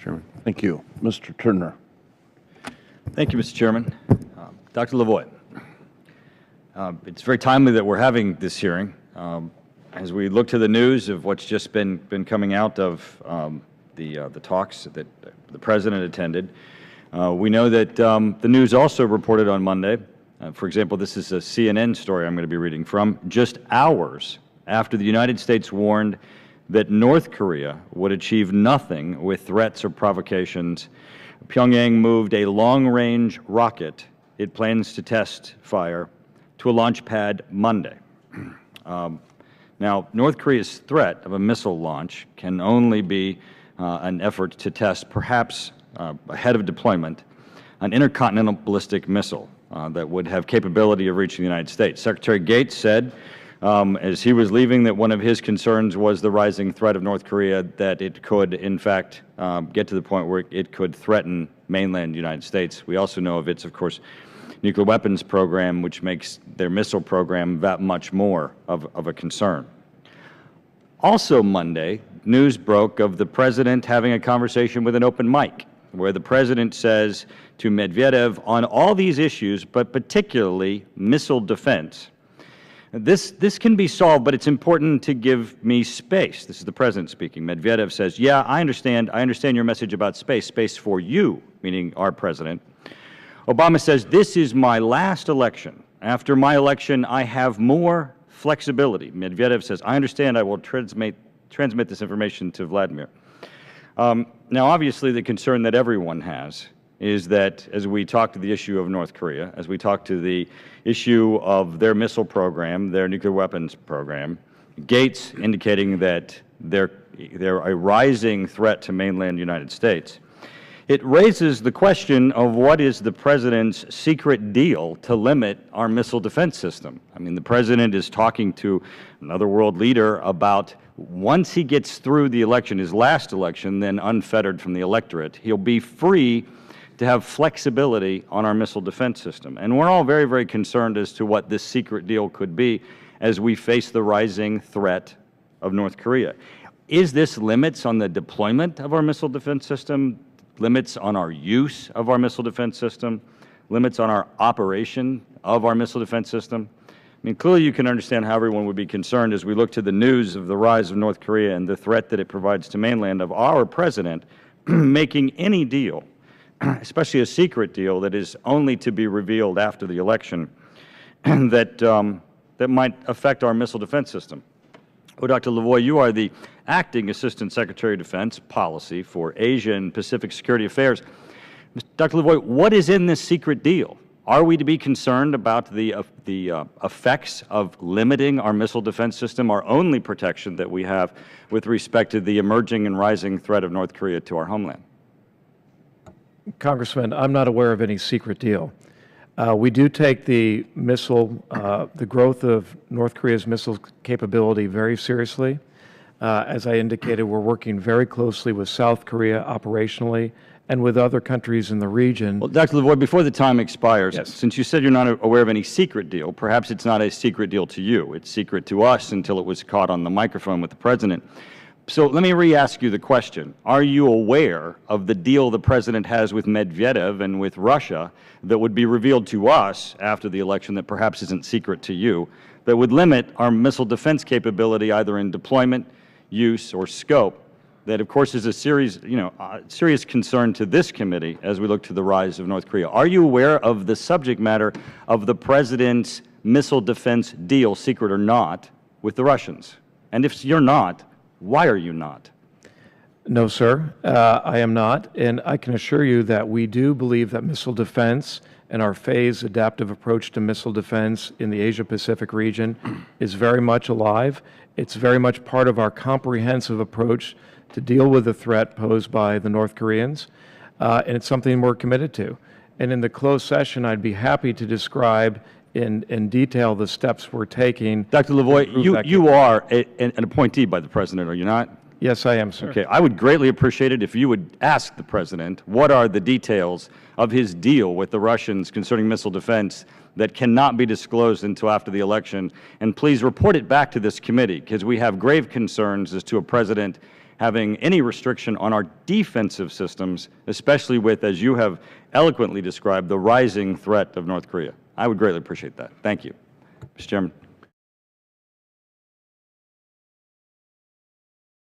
Chairman. Thank you. Mr. Turner. Thank you, Mr. Chairman. Dr. Lavoy, it's very timely that we're having this hearing. As we look to the news of what's just been coming out of the talks that the President attended, we know that the news also reported on Monday, for example, this is a CNN story I'm going to be reading from, just hours after the United States warned that North Korea would achieve nothing with threats or provocations, Pyongyang moved a long-range rocket it plans to test fire to a launch pad Monday. Now, North Korea's threat of a missile launch can only be an effort to test, perhaps ahead of deployment, an intercontinental ballistic missile that would have capability of reaching the United States. Secretary Gates said, as he was leaving, that one of his concerns was the rising threat of North Korea, that it could, in fact, get to the point where it could threaten mainland United States. We also know of its, of course, nuclear weapons program, which makes their missile program that much more of a concern. Also Monday, news broke of the President having a conversation with an open mic, where the President says to Medvedev on all these issues, but particularly missile defense, this can be solved, but it's important to give me space. This is the President speaking. Medvedev says, yeah, I understand your message about space for you, meaning our President. Obama says, this is my last election. After my election, I have more flexibility. Medvedev says, I understand, I will transmit this information to Vladimir. Now, obviously, the concern that everyone has is that as we talk to the issue of North Korea, as we talk to the issue of their missile program, their nuclear weapons program, Gates indicating that they're a rising threat to mainland United States, it raises the question of what is the President's secret deal to limit our missile defense system. I mean, the President is talking to another world leader about once he gets through the election, his last election, then unfettered from the electorate, he'll be free to have flexibility on our missile defense system. And we're all very, very concerned as to what this secret deal could be as we face the rising threat of North Korea. Is this limits on the deployment of our missile defense system, limits on our use of our missile defense system, limits on our operation of our missile defense system? I mean, clearly you can understand how everyone would be concerned as we look to the news of the rise of North Korea and the threat that it provides to mainland of our President making any deal, especially a secret deal that is only to be revealed after the election, that might affect our missile defense system. Well, Dr. Lavoy, you are the Acting Assistant Secretary of Defense Policy for Asia and Pacific Security Affairs. Dr. Lavoy, what is in this secret deal? Are we to be concerned about the effects of limiting our missile defense system, our only protection that we have with respect to the emerging and rising threat of North Korea to our homeland? Congressman, I'm not aware of any secret deal. We do take the growth of North Korea's missile capability very seriously. As I indicated, we're working very closely with South Korea operationally and with other countries in the region. Well, Dr. Lavoy, before the time expires, yes, since you said you're not aware of any secret deal, perhaps it's not a secret deal to you. It's secret to us until it was caught on the microphone with the President. So let me re-ask you the question. Are you aware of the deal the President has with Medvedev and with Russia that would be revealed to us after the election that perhaps isn't secret to you, that would limit our missile defense capability either in deployment, use, or scope, that of course is a serious concern to this committee as we look to the rise of North Korea? Are you aware of the subject matter of the President's missile defense deal, secret or not, with the Russians? And if you're not, why are you not? No, sir, I am not. And I can assure you that we do believe that missile defense and our phased adaptive approach to missile defense in the Asia-Pacific region is very much alive. It's very much part of our comprehensive approach to deal with the threat posed by the North Koreans, and it's something we're committed to. And in the closed session, I'd be happy to describe in detail the steps we're taking. Dr. Lavoy, you are an appointee by the President, are you not? Yes, I am, sir. Okay. I would greatly appreciate it if you would ask the President what are the details of his deal with the Russians concerning missile defense that cannot be disclosed until after the election, and please report it back to this committee, because we have grave concerns as to a President having any restriction on our defensive systems, especially with, as you have eloquently described, the rising threat of North Korea. I would greatly appreciate that. Thank you. Mr. Chairman.